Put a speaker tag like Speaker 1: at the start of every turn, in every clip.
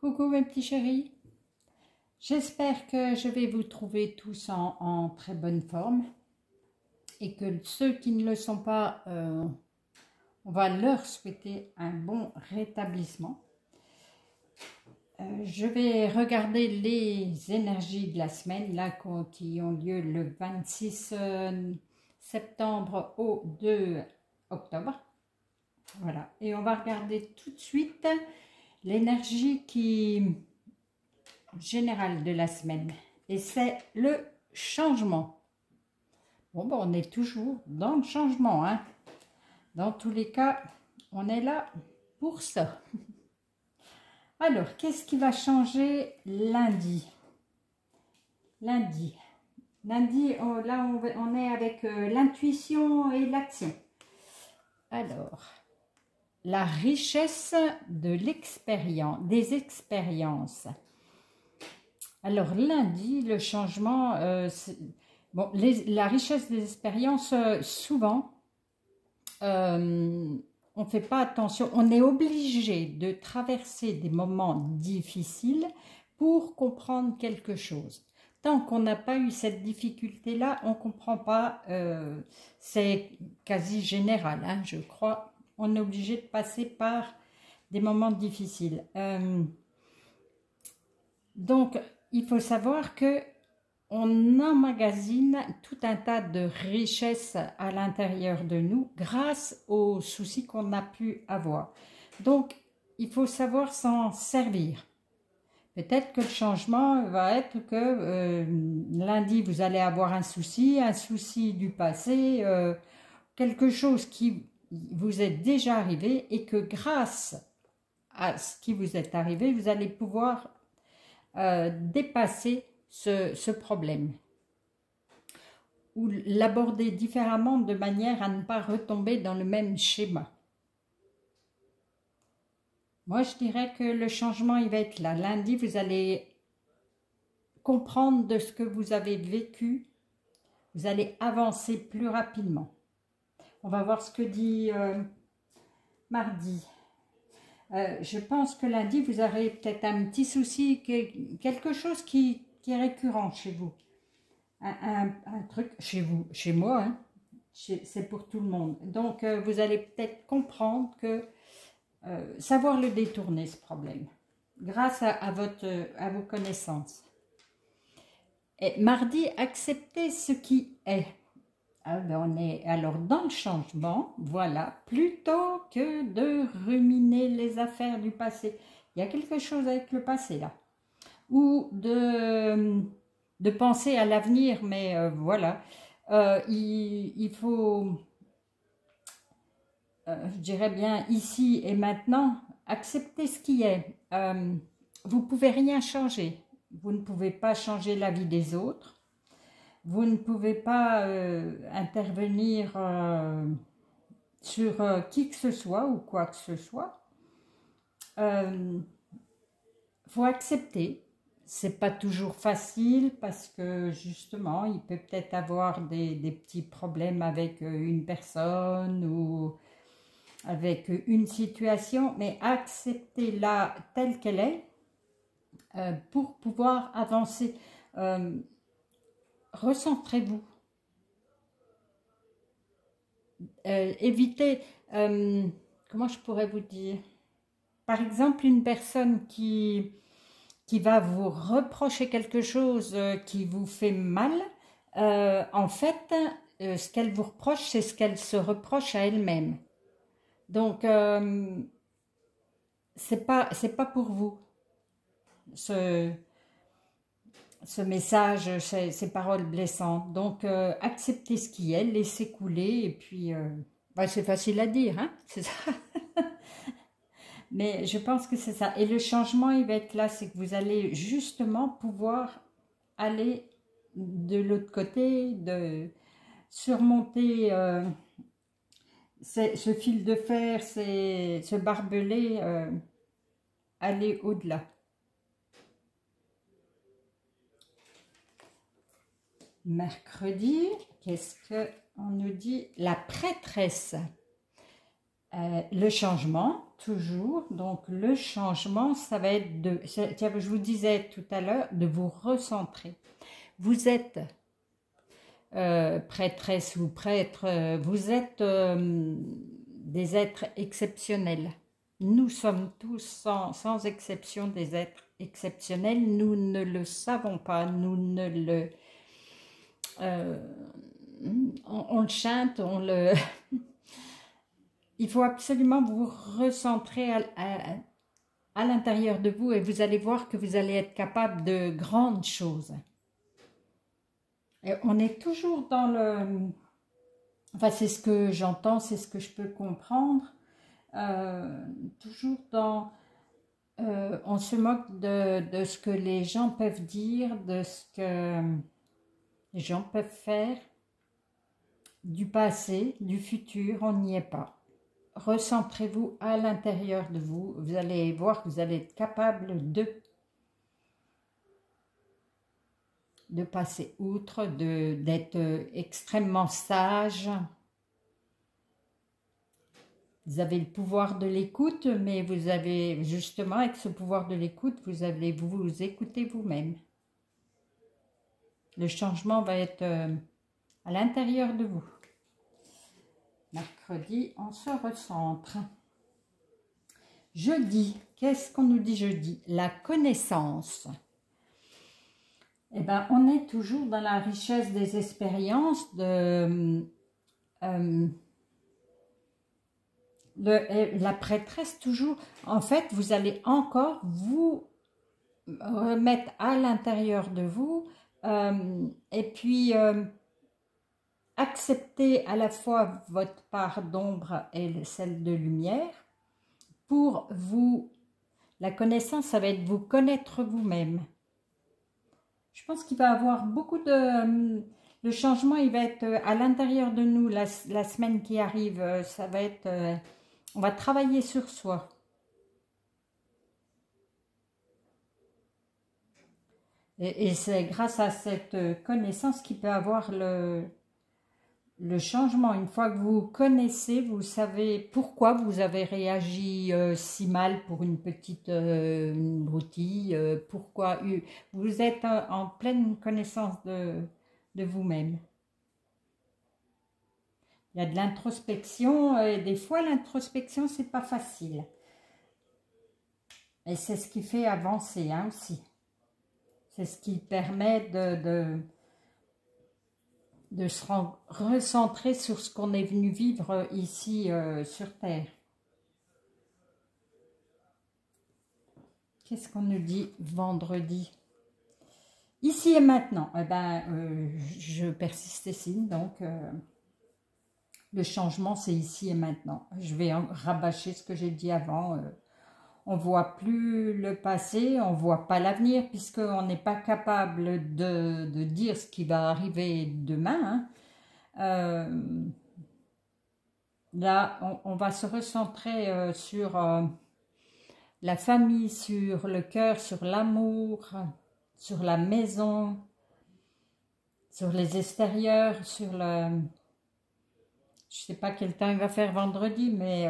Speaker 1: Coucou mes petits chéris, j'espère que je vais vous trouver tous en très bonne forme et que ceux qui ne le sont pas, on va leur souhaiter un bon rétablissement. Je vais regarder les énergies de la semaine là, qui ont lieu le 26 septembre au 2 octobre. Voilà, et on va regarder tout de suite l'énergie générale de la semaine. Et c'est le changement. Bon, ben, on est toujours dans le changement, hein. Dans tous les cas, on est là pour ça. Alors, qu'est-ce qui va changer lundi? Lundi, oh, là, on est avec l'intuition et l'action. Alors, la richesse de l'expérience, des expériences. Alors, lundi, le changement, bon, la richesse des expériences, souvent, on ne fait pas attention, on est obligé de traverser des moments difficiles pour comprendre quelque chose. Tant qu'on n'a pas eu cette difficulté-là, on ne comprend pas, c'est quasi général, hein, je crois. On est obligé de passer par des moments difficiles. Donc, il faut savoir que on emmagasine tout un tas de richesses à l'intérieur de nous grâce aux soucis qu'on a pu avoir. Donc, il faut savoir s'en servir. Peut-être que le changement va être que lundi, vous allez avoir un souci du passé, quelque chose qui vous est déjà arrivé et que grâce à ce qui vous est arrivé, vous allez pouvoir dépasser ce problème ou l'aborder différemment de manière à ne pas retomber dans le même schéma. Moi, je dirais que le changement, il va être là. Lundi, vous allez comprendre de ce que vous avez vécu. Vous allez avancer plus rapidement. On va voir ce que dit mardi. Je pense que lundi, vous aurez peut-être un petit souci, quelque chose qui est récurrent chez vous. Un truc chez vous, chez moi, hein, c'est pour tout le monde. Donc, vous allez peut-être comprendre que savoir le détourner, ce problème, grâce à vos connaissances. Et mardi, accepter ce qui est. Ah ben on est alors dans le changement, voilà, plutôt que de ruminer les affaires du passé. Il y a quelque chose avec le passé là. Ou de penser à l'avenir, mais voilà. Il faut, je dirais bien, ici et maintenant, accepter ce qui est. Vous ne pouvez rien changer. Vous ne pouvez pas changer la vie des autres. Vous ne pouvez pas intervenir sur qui que ce soit ou quoi que ce soit. Faut accepter. C'est pas toujours facile parce que justement, il peut peut-être avoir des petits problèmes avec une personne ou avec une situation, mais acceptez-la telle qu'elle est pour pouvoir avancer. Recentrez-vous. Évitez, comment je pourrais vous dire, par exemple, une personne qui va vous reprocher quelque chose qui vous fait mal, en fait, ce qu'elle vous reproche, c'est ce qu'elle se reproche à elle-même. Donc, c'est pas pour vous. Ce message, ces paroles blessantes. Donc, acceptez ce qui est, laissez couler, et puis, bah, c'est facile à dire, hein, c'est ça. Mais je pense que c'est ça. Et le changement, il va être là, c'est que vous allez justement pouvoir aller de l'autre côté, de surmonter ce fil de fer, ce barbelé, aller au-delà. Mercredi, qu'est-ce qu'on nous dit? La prêtresse. Le changement, toujours. Donc, le changement, ça va être de... Je vous disais tout à l'heure, de vous recentrer. Vous êtes prêtresse ou prêtre, vous êtes des êtres exceptionnels. Nous sommes tous, sans exception, des êtres exceptionnels. Nous ne le savons pas, nous ne le... on le chante, on le... Il faut absolument vous recentrer à l'intérieur de vous et vous allez voir que vous allez être capable de grandes choses. Et on est toujours dans le... Enfin, c'est ce que j'entends, c'est ce que je peux comprendre. Toujours dans... on se moque de ce que les gens peuvent dire, de ce que les gens peuvent faire, du passé, du futur, on n'y est pas. Recentrez-vous à l'intérieur de vous, vous allez voir que vous allez être capable de passer outre, d'être extrêmement sage. Vous avez le pouvoir de l'écoute, mais vous avez justement avec ce pouvoir de l'écoute, vous allez vous écouter vous-même. Le changement va être à l'intérieur de vous. Mercredi, on se recentre. Jeudi, qu'est-ce qu'on nous dit jeudi? La connaissance. Eh bien, on est toujours dans la richesse des expériences, la prêtresse toujours. En fait, vous allez encore vous remettre à l'intérieur de vous et puis accepter à la fois votre part d'ombre et celle de lumière. Pour vous, la connaissance, ça va être vous connaître vous-même. Je pense qu'il va y avoir beaucoup de... le changement, il va être à l'intérieur de nous la semaine qui arrive. Ça va être... on va travailler sur soi. Et c'est grâce à cette connaissance qu'il peut avoir le changement. Une fois que vous connaissez, vous savez pourquoi vous avez réagi si mal pour une petite une broutille, pourquoi vous êtes en pleine connaissance de vous-même. Il y a de l'introspection et des fois l'introspection c'est pas facile. Et c'est ce qui fait avancer hein, aussi. C'est ce qui permet de se recentrer sur ce qu'on est venu vivre ici sur Terre. Qu'est-ce qu'on nous dit vendredi? Ici et maintenant, eh ben, je persiste ici, donc le changement c'est ici et maintenant. Je vais rabâcher ce que j'ai dit avant. On ne voit plus le passé, on ne voit pas l'avenir, puisqu'on n'est pas capable de dire ce qui va arriver demain. Hein. Là, on va se recentrer sur la famille, sur le cœur, sur l'amour, sur la maison, sur les extérieurs, sur le... Je ne sais pas quel temps il va faire vendredi, mais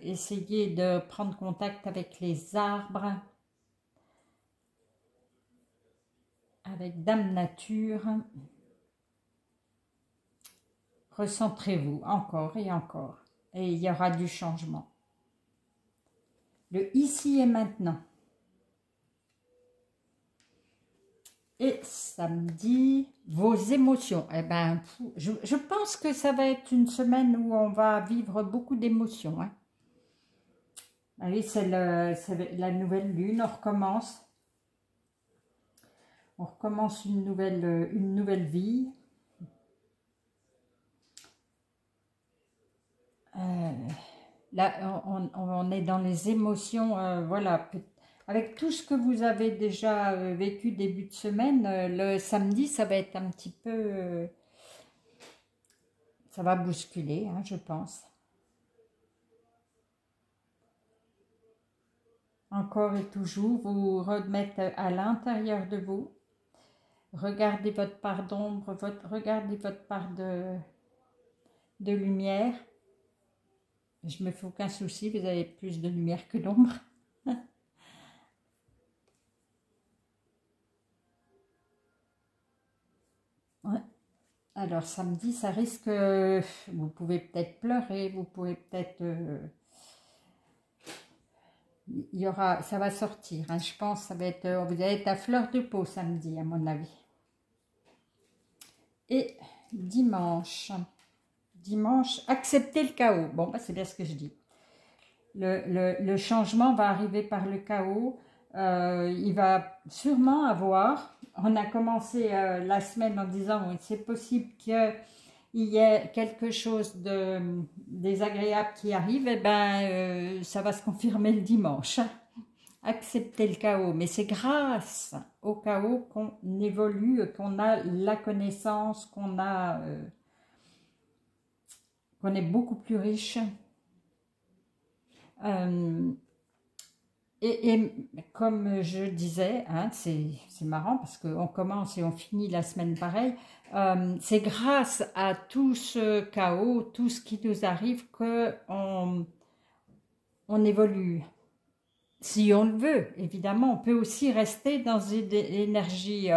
Speaker 1: essayez de prendre contact avec les arbres, avec Dame Nature. Recentrez-vous encore et encore, et il y aura du changement. Le ici et maintenant. Et samedi, vos émotions. Eh ben, je pense que ça va être une semaine où on va vivre beaucoup d'émotions. Hein. Allez, c'est la nouvelle lune, on recommence. On recommence une nouvelle vie. Là, on est dans les émotions, voilà. Avec tout ce que vous avez déjà vécu début de semaine, le samedi, ça va être un petit peu... ça va bousculer, hein, je pense. Encore et toujours, vous remettez à l'intérieur de vous. Regardez votre part d'ombre, regardez votre part de lumière. Je me fais aucun souci, vous avez plus de lumière que d'ombre. Ouais. Alors, samedi, ça risque... vous pouvez peut-être pleurer, vous pouvez peut-être... il y aura, ça va sortir, hein, je pense, ça va être... vous allez être à fleur de peau samedi, à mon avis. Et dimanche... Dimanche, accepter le chaos. Bon, bah, c'est bien ce que je dis. Le changement va arriver par le chaos. Il va sûrement avoir... On a commencé la semaine en disant oui, c'est possible qu'il y ait quelque chose de désagréable qui arrive. Et ben, ça va se confirmer le dimanche. Accepter le chaos. Mais c'est grâce au chaos qu'on évolue, qu'on a la connaissance, qu'on a... qu'on est beaucoup plus riche. Et comme je disais, hein, c'est marrant parce qu'on commence et on finit la semaine pareil, c'est grâce à tout ce chaos, tout ce qui nous arrive qu'on évolue. Si on le veut, évidemment, on peut aussi rester dans une énergie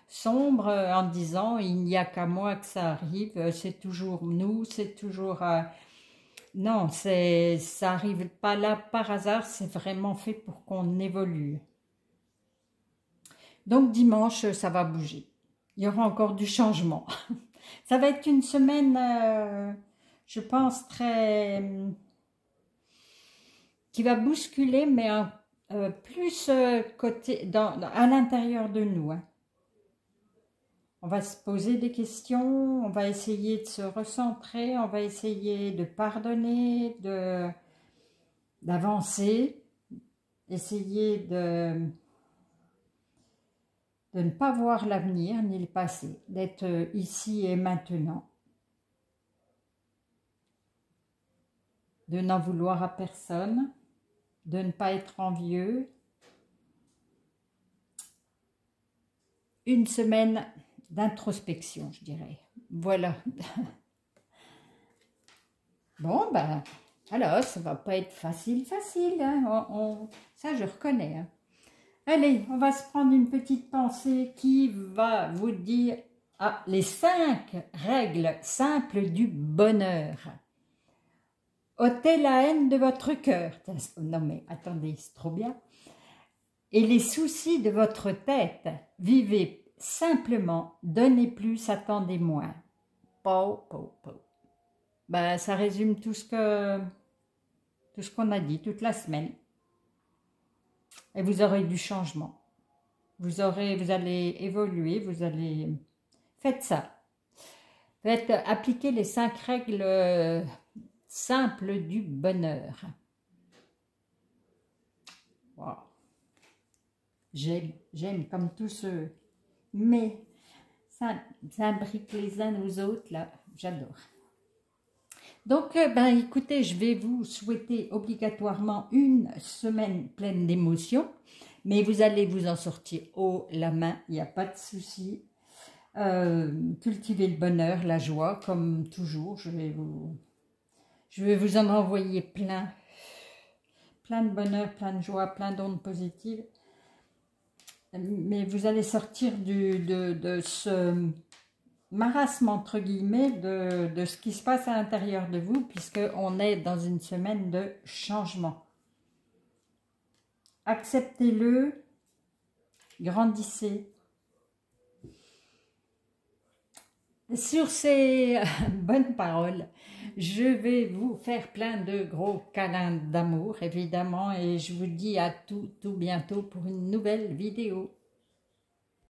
Speaker 1: sombre en disant il n'y a qu'à moi que ça arrive, c'est toujours nous, c'est toujours... non, ça arrive pas là par hasard, c'est vraiment fait pour qu'on évolue. Donc dimanche, ça va bouger. Il y aura encore du changement. Ça va être une semaine, je pense, très... qui va bousculer, mais plus côté, à l'intérieur de nous. Hein. On va se poser des questions, on va essayer de se recentrer, on va essayer de pardonner, d'avancer, essayer de ne pas voir l'avenir ni le passé, d'être ici et maintenant, de n'en vouloir à personne, de ne pas être envieux. Une semaine d'introspection, je dirais. Voilà. Bon, ben, alors, ça va pas être facile, hein. Ça, je reconnais. Hein. Allez, on va se prendre une petite pensée qui va vous dire les 5 règles simples du bonheur. Ôtez la haine de votre cœur. Non mais, attendez, c'est trop bien. Et les soucis de votre tête. Vivez simplement, donnez plus, attendez moins. Pau. Ben, ça résume tout ce qu'on a dit toute la semaine. Et vous aurez du changement. Vous allez évoluer, faites ça. Appliquez les 5 règles simples du bonheur. Wow. J'aime comme tous ceux. Mais ça imbrique les uns aux autres, là, j'adore. Donc, ben, écoutez, je vais vous souhaiter obligatoirement une semaine pleine d'émotions, mais vous allez vous en sortir haut la main, il n'y a pas de souci. Cultivez le bonheur, la joie, comme toujours, je vais vous en envoyer plein de bonheur, plein de joie, plein d'ondes positives. Mais vous allez sortir de ce marasme, entre guillemets, de ce qui se passe à l'intérieur de vous, puisqu'on est dans une semaine de changement. Acceptez-le, grandissez. Sur ces bonnes paroles, je vais vous faire plein de gros câlins d'amour, évidemment, et je vous dis à tout bientôt pour une nouvelle vidéo.